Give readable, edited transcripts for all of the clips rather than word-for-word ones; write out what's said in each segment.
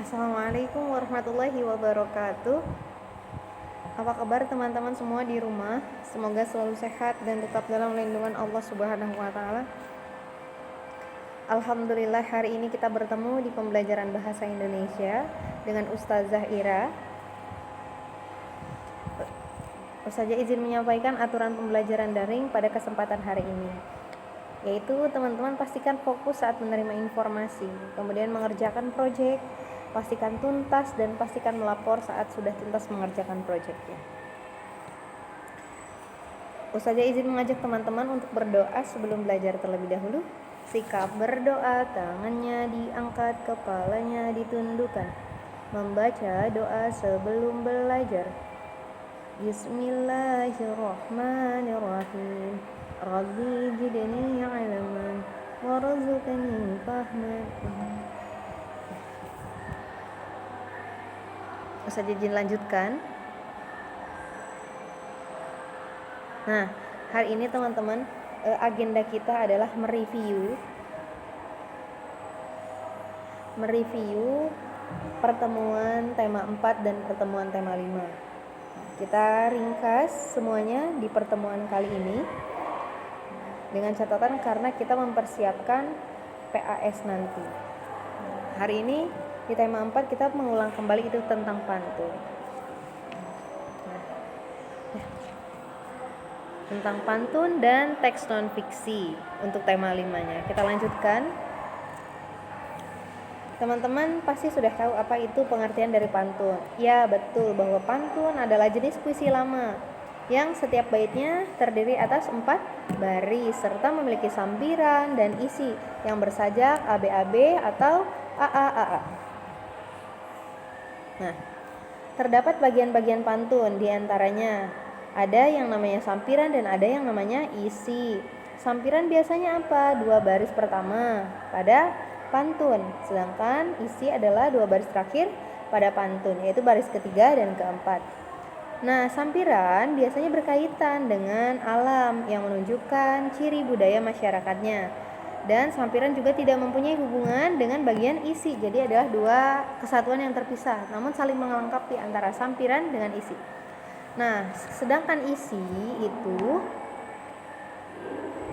Assalamualaikum warahmatullahi wabarakatuh. Apa kabar teman-teman semua di rumah? Semoga selalu sehat dan tetap dalam lindungan Allah Subhanahu wa taala. Alhamdulillah hari ini kita bertemu di pembelajaran bahasa Indonesia dengan Ustazah Ira. Ustazah izin menyampaikan aturan pembelajaran daring pada kesempatan hari ini. Yaitu teman-teman pastikan fokus saat menerima informasi, kemudian mengerjakan proyek, pastikan tuntas dan pastikan melapor saat sudah tuntas mengerjakan proyeknya. Ustazah izin mengajak teman-teman untuk berdoa sebelum belajar terlebih dahulu. Sikap berdoa, tangannya diangkat, kepalanya ditundukkan. Membaca doa sebelum belajar. Bismillahirrahmanirrahim. Rabbi zidni ilman warzuqni fahman. Ustazah izin lanjutkan. Nah, hari ini teman-teman agenda kita adalah mereview pertemuan tema 4 dan pertemuan tema 5. Kita ringkas semuanya di pertemuan kali ini dengan catatan karena kita mempersiapkan PAS nanti. Hari ini di tema 4 kita mengulang kembali itu tentang pantun. Tentang pantun dan teks non fiksi untuk tema 5-nya. Kita lanjutkan. Teman-teman pasti sudah tahu apa itu pengertian dari pantun. Ya, betul bahwa pantun adalah jenis puisi lama yang setiap baitnya terdiri atas 4 baris serta memiliki sampiran dan isi yang bersajak ABAB atau AAAA. Nah, terdapat bagian-bagian pantun, diantaranya ada yang namanya sampiran dan ada yang namanya isi. Sampiran biasanya apa? 2 baris pertama pada pantun, sedangkan isi adalah 2 baris terakhir pada pantun, yaitu baris ketiga dan keempat. Nah, sampiran biasanya berkaitan dengan alam yang menunjukkan ciri budaya masyarakatnya. Dan sampiran juga tidak mempunyai hubungan dengan bagian isi. Jadi adalah 2 kesatuan yang terpisah, namun saling melengkapi antara sampiran dengan isi. Nah, sedangkan isi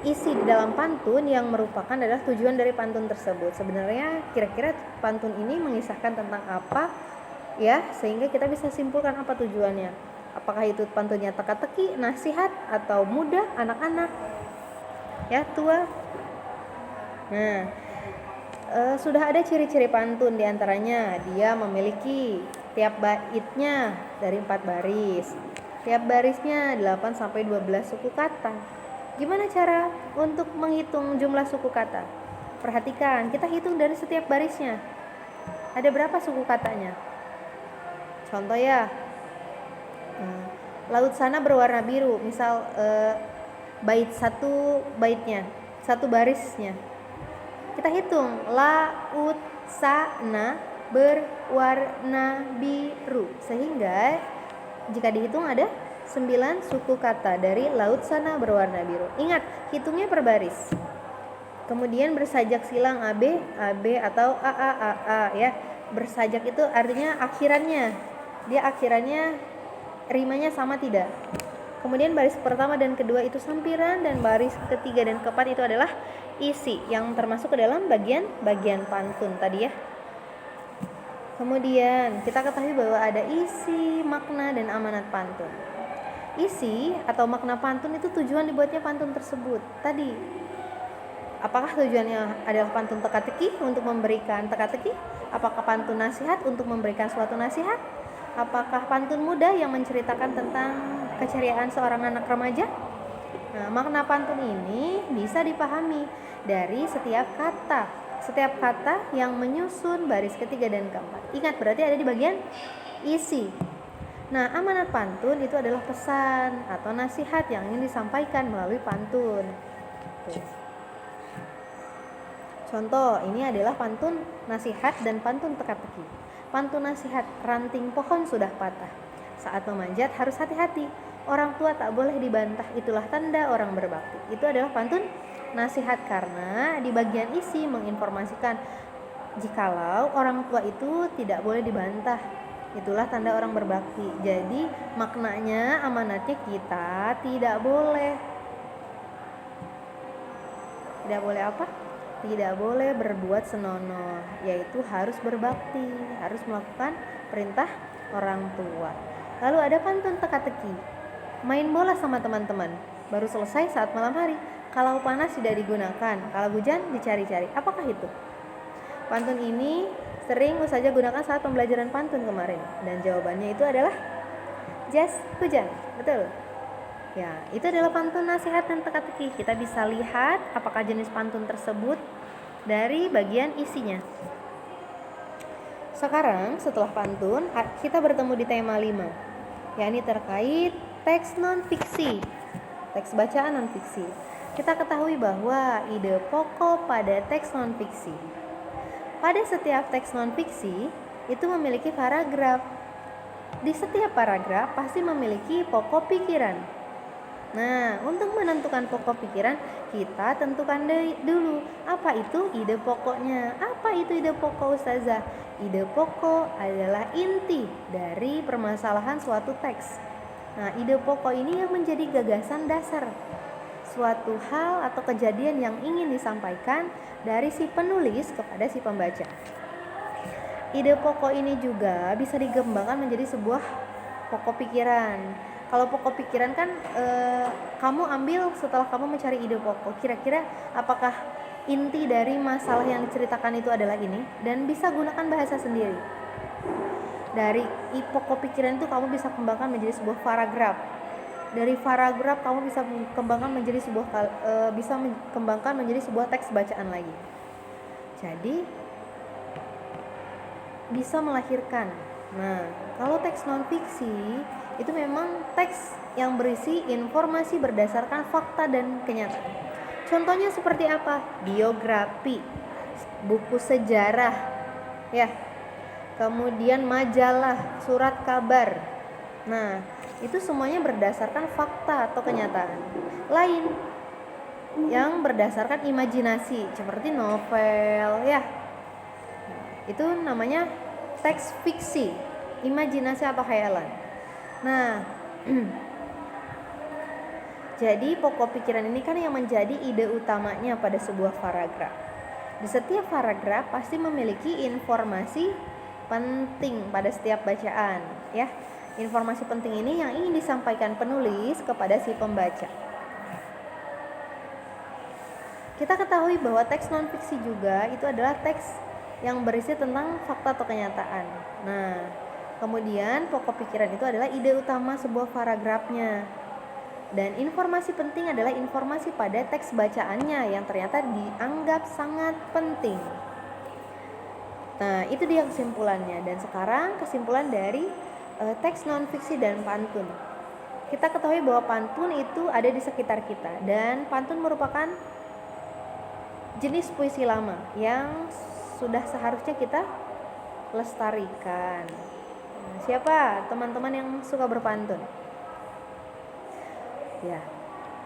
di dalam pantun yang merupakan adalah tujuan dari pantun tersebut. Sebenarnya kira-kira pantun ini mengisahkan tentang apa ya, sehingga kita bisa simpulkan apa tujuannya. Apakah itu pantunnya teka-teki, nasihat, atau muda, anak-anak, ya, tua. Nah, sudah ada ciri-ciri pantun, diantaranya dia memiliki tiap baitnya dari 4 baris. Tiap barisnya 8-12 suku kata. Gimana cara untuk menghitung jumlah suku kata? Perhatikan, kita hitung dari setiap barisnya. Ada berapa suku katanya? Contoh ya, laut sana berwarna biru. Misal bait 1 baitnya, 1 barisnya. Kita hitung, laut sana berwarna biru. Sehingga jika dihitung ada 9 suku kata dari laut sana berwarna biru. Ingat, hitungnya per baris. Kemudian bersajak silang AB, AB atau AAAA ya. Bersajak itu artinya akhirannya. Dia akhirannya rimanya sama tidak. Kemudian baris pertama dan kedua itu sampiran, dan baris ketiga dan keempat itu adalah isi yang termasuk ke dalam bagian pantun tadi ya. Kemudian kita ketahui bahwa ada isi, makna, dan amanat pantun. Isi atau makna pantun itu tujuan dibuatnya pantun tersebut. Tadi, apakah tujuannya adalah pantun teka-teki untuk memberikan teka-teki? Apakah pantun nasihat untuk memberikan suatu nasihat? Apakah pantun muda yang menceritakan tentang keceriaan seorang anak remaja? Nah, makna pantun ini bisa dipahami dari setiap kata yang menyusun baris ketiga dan keempat. Ingat, berarti ada di bagian isi. Nah, amanat pantun itu adalah pesan atau nasihat yang ingin disampaikan melalui pantun. Contoh, ini adalah pantun nasihat dan pantun teka-teki. Pantun nasihat, ranting pohon sudah patah. Saat memanjat harus hati-hati. Orang tua tak boleh dibantah, itulah tanda orang berbakti. Itu adalah pantun nasihat karena di bagian isi menginformasikan Jikalau orang tua itu tidak boleh dibantah, itulah tanda orang berbakti. Jadi maknanya amanatnya kita tidak boleh apa? Tidak boleh berbuat senonoh, yaitu harus berbakti, harus melakukan perintah orang tua. Lalu ada pantun teka-teki. Main bola sama teman-teman, baru selesai saat malam hari. Kalau panas tidak digunakan, kalau hujan dicari-cari. Apakah itu? Pantun ini sering Ustazah gunakan saat pembelajaran pantun kemarin, dan jawabannya itu adalah jas hujan. Betul. Ya, itu adalah pantun nasihat dan teka-teki. Kita bisa lihat apakah jenis pantun tersebut dari bagian isinya. Sekarang setelah pantun, kita bertemu di tema 5, yakni terkait teks non-fiksi, teks bacaan non-fiksi. Kita ketahui bahwa ide pokok pada teks non-fiksi. Pada setiap teks non-fiksi itu memiliki paragraf. Di setiap paragraf pasti memiliki pokok pikiran. Nah, untuk menentukan pokok pikiran, kita tentukan dulu apa itu ide pokoknya. Apa itu ide pokok, Ustazah? Ide pokok adalah inti dari permasalahan suatu teks. Nah, ide pokok ini yang menjadi gagasan dasar suatu hal atau kejadian yang ingin disampaikan dari si penulis kepada si pembaca. Ide pokok ini juga bisa dikembangkan menjadi sebuah pokok pikiran. Kalau pokok pikiran kan kamu ambil setelah kamu mencari ide pokok. Kira-kira apakah inti dari masalah yang diceritakan itu adalah ini? Dan bisa gunakan bahasa sendiri. Dari pokok pikiran itu kamu bisa kembangkan menjadi sebuah paragraf. Dari paragraf kamu bisa kembangkan menjadi sebuah teks bacaan lagi. Jadi bisa melahirkan. Nah, kalau teks non-fiksi itu memang teks yang berisi informasi berdasarkan fakta dan kenyataan. Contohnya seperti apa? Biografi, buku sejarah, ya. Kemudian majalah, surat kabar. Nah, itu semuanya berdasarkan fakta atau kenyataan. Lain yang berdasarkan imajinasi seperti novel, ya. Itu namanya teks fiksi, imajinasi atau khayalan. Nah, jadi pokok pikiran ini kan yang menjadi ide utamanya pada sebuah paragraf. Di setiap paragraf pasti memiliki informasi penting pada setiap bacaan, ya. Informasi penting ini yang ingin disampaikan penulis kepada si pembaca. Kita ketahui bahwa teks non-fiksi juga itu adalah teks yang berisi tentang fakta atau kenyataan. Nah, kemudian pokok pikiran itu adalah ide utama sebuah paragrafnya. Dan informasi penting adalah informasi pada teks bacaannya yang ternyata dianggap sangat penting. Nah, itu dia kesimpulannya. Dan sekarang kesimpulan dari teks non-fiksi dan pantun. Kita ketahui bahwa pantun itu ada di sekitar kita, dan pantun merupakan jenis puisi lama yang sudah seharusnya kita lestarikan. Siapa teman-teman yang suka berpantun? Ya,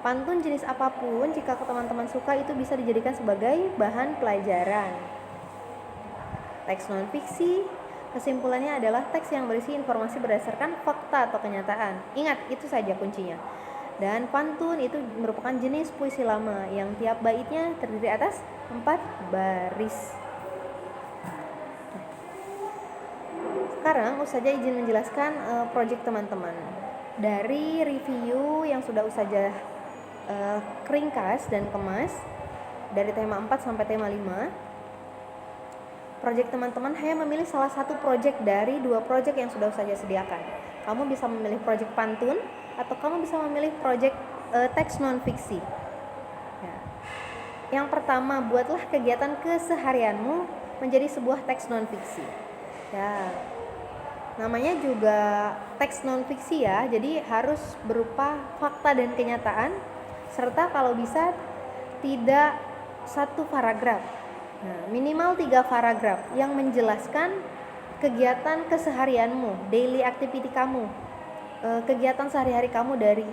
pantun jenis apapun jika teman-teman suka itu bisa dijadikan sebagai bahan pelajaran. Teks non-fiksi kesimpulannya adalah teks yang berisi informasi berdasarkan fakta atau kenyataan. Ingat, itu saja kuncinya. Dan pantun itu merupakan jenis puisi lama yang tiap baitnya terdiri atas 4 baris. Sekarang Ustazah izin menjelaskan proyek teman-teman. Dari review yang sudah Ustazah ringkas dan kemas dari tema 4 sampai tema 5, proyek teman-teman hanya memilih salah satu proyek dari 2 proyek yang sudah Ustazah sediakan. Kamu bisa memilih proyek pantun atau kamu bisa memilih proyek teks non-fiksi. Ya. Yang pertama, buatlah kegiatan keseharianmu menjadi sebuah teks non-fiksi. Ya, namanya juga teks non-fiksi ya, jadi harus berupa fakta dan kenyataan, serta kalau bisa tidak satu paragraf. Nah, minimal 3 paragraf yang menjelaskan kegiatan keseharianmu, daily activity kamu, kegiatan sehari-hari kamu dari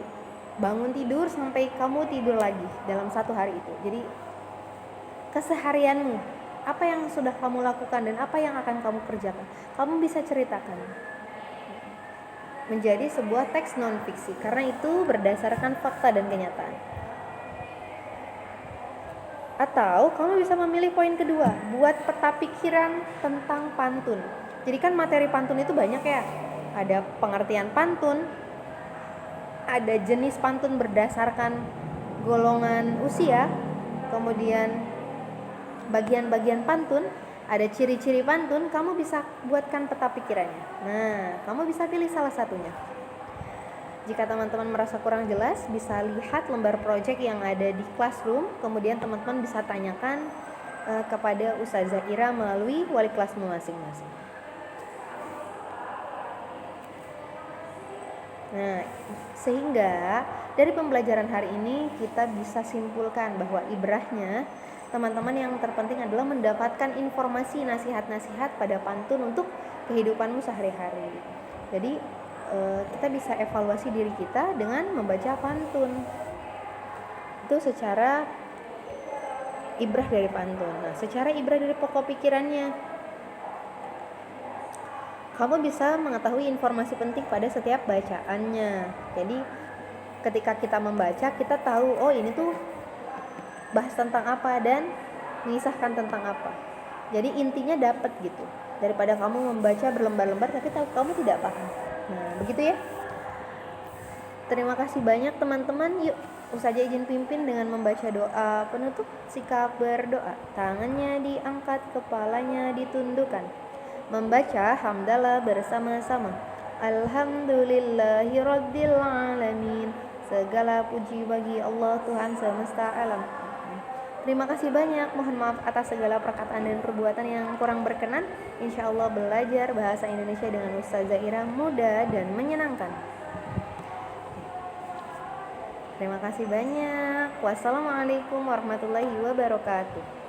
bangun tidur sampai kamu tidur lagi dalam satu hari itu. Jadi keseharianmu, apa yang sudah kamu lakukan dan apa yang akan kamu kerjakan. Kamu bisa ceritakan menjadi sebuah teks non fiksi, karena itu berdasarkan fakta dan kenyataan. Atau kamu bisa memilih poin kedua, buat peta pikiran tentang pantun. Jadi kan materi pantun itu banyak ya. Ada pengertian pantun, ada jenis pantun berdasarkan golongan usia, kemudian bagian-bagian pantun, ada ciri-ciri pantun. Kamu bisa buatkan peta pikirannya. Nah, kamu bisa pilih salah satunya. Jika teman-teman merasa kurang jelas, bisa lihat lembar project yang ada di Classroom, kemudian teman-teman bisa tanyakan kepada Ustazah Ira melalui wali kelasmu masing-masing. Nah, sehingga dari pembelajaran hari ini kita bisa simpulkan bahwa ibrahnya teman-teman yang terpenting adalah mendapatkan informasi, nasihat-nasihat pada pantun untuk kehidupanmu sehari-hari. Jadi kita bisa evaluasi diri kita dengan membaca pantun. Itu secara ibrah dari pantun. Nah, secara ibrah dari pokok pikirannya, kamu bisa mengetahui informasi penting pada setiap bacaannya. Jadi ketika kita membaca, kita tahu oh ini tuh bahas tentang apa dan mengisahkan tentang apa. Jadi intinya dapat gitu, daripada kamu membaca berlembar-lembar tapi tahu kamu tidak paham. Nah begitu ya. Terima kasih banyak teman-teman. Yuk Ustazah izin pimpin dengan membaca doa penutup. Sikap berdoa, tangannya diangkat, kepalanya ditundukkan. Membaca hamdalah bersama-sama. Alhamdulillahirabbil alamin. Segala puji bagi Allah Tuhan semesta alam. Terima kasih banyak. Mohon maaf atas segala perkataan dan perbuatan yang kurang berkenan. Insya Allah belajar bahasa Indonesia dengan Ustazah Ira mudah dan menyenangkan. Terima kasih banyak. Wassalamualaikum warahmatullahi wabarakatuh.